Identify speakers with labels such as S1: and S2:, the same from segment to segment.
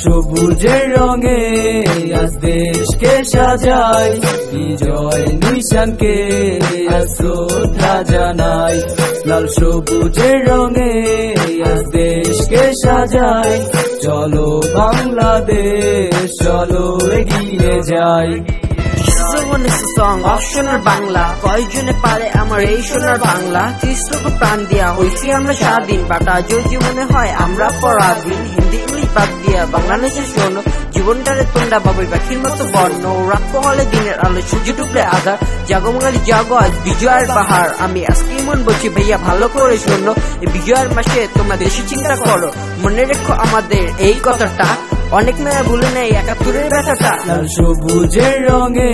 S1: সবুজের রঙে আজ দেশকে সাজাই, বিজয় নিশানকে আজ শ্রদ্ধা জানাই। লাল সবুজের রঙে আজ দেশকে সাজাই, চলো বাংলাদেশ চলো এগিয়ে যাই।
S2: সোনার বাংলা কয়জনে পারে আমার এই সোনার বাংলা। 30 লক্ষ প্রাণ দিয়া হয়েছি আমরা স্বাধীন, বাট আজও জীবনে হয় আমরা পরাধীন। হিন্দি ইংলিশ বাদ দিয়া বাংলাদেশের শোনো, জীবনটারে তোমরা বাবুই পাখির মতো বর্ণ। রাত হলে দিনের আলো সূর্য ডুবলে আধার, জাগমগালি জাগো আজ বিজয়ের বাহার। আমি আজকে মন বলছি ভাইয়া ভালো করে শোনো, এই বিজয়ের মাসে তোমরা দেশে চিন্তা করো। মনে রেখো আমাদের এই কথাটা, অনেক মেয়ে ভুলে নেই 71-এর ব্যথাটা।
S1: লাল সবুজের রঙে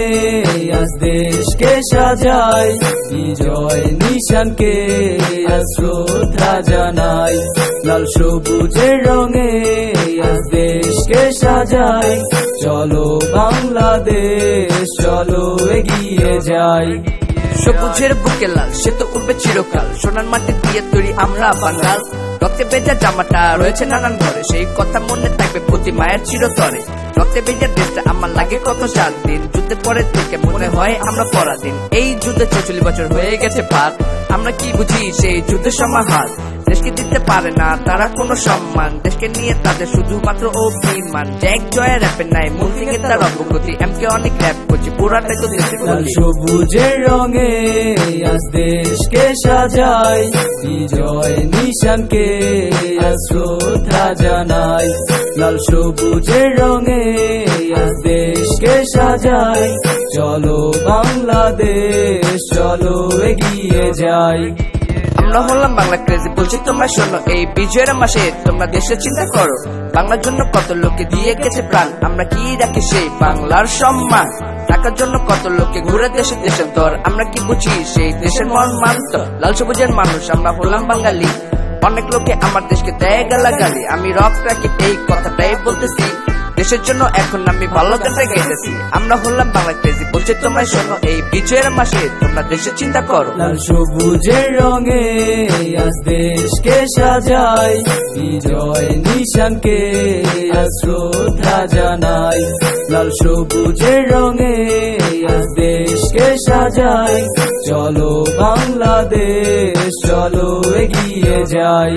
S1: আজ দেশকে সাজাই, বিজয় নিশানকে আজ শ্রদ্ধা জানাই। লাল সবুজের রঙে আজ দেশকে সাজাই, চলো বাংলাদেশ চলো এগিয়ে যাই।
S2: সবুজের বুকে লাল সে তো উঠবে চিরকাল, সোনার মাটি দিয়ে তৈরি আমরা বাঙাল। রক্তে ভেজা জামাটা রয়েছে নানান ঘরে, সেই কথা মনে থাকবে প্রতি মায়ের চিরতরে। রক্তে ভেজা দেশটা আমার লাগে কত স্বাধীন, যুদ্ধের পরে থেকে মনে হয় আমরা পরাধীন। এই যুদ্ধে 44 বছর হয়ে গেছে পার, আমরা কি বুঝি সেই যুদ্ধের সমাহার। দেশকে দিতে পারে না তারা কোনো সম্মান, দেশকে নিয়ে তাদের শুধুমাত্র অভিমান। জ্যাক জয়ের র্যাপের নাই মূল থেকে তার অগ্রগতি, এমকে অনেক র্যাপ করছি পুরাটাই তো দেশের
S1: লাল সবুজের রঙে আজ দেশকে সাজাই, বিজয় নিশানকে আজ শ্রদ্ধা জানাই। লাল সবুজের রঙে আজ দেশকে সাজাই, চলো বাংলাদেশ চলো এগিয়ে যাই।
S2: আমরা হলাম বাংলা ক্রেজি, বলছি তোমরা শোনো, এই বিজয়ের মাসে তোমরা দেশের চিন্তা করো। বাংলার জন্য কত লোকে দিয়ে গেছে প্রাণ, আমরা কি রাখি সেই বাংলার সম্মান। টাকার জন্য কত লোকে ঘুরে দেশে দেশান্তর, আমরা কি বুঝি সেই দেশের মর্মান। লাল সবুজের মানুষ আমরা হলাম বাঙালি, অনেক লোকে আমার দেশকে দেয় গালাগালি। আমি রক রাখি এই কথাটাই বলতেছি, দেশের জন্য এখন আমি ভালো গানটা গেয়েছি। আমরা হলাম বাংলা ক্রেজি, বলছে তোমরা শোনো, এই বিজয়ের মাসে তোমরা দেশের চিন্তা করো।
S1: লাল সবুজের রঙে আজ দেশকে সাজাই, বিজয় নিশানকে আজ শ্রদ্ধা জানাই। লাল সবুজের রঙে আজ দেশকে সাজাই, চলো বাংলাদেশ চলো এগিয়ে যাই।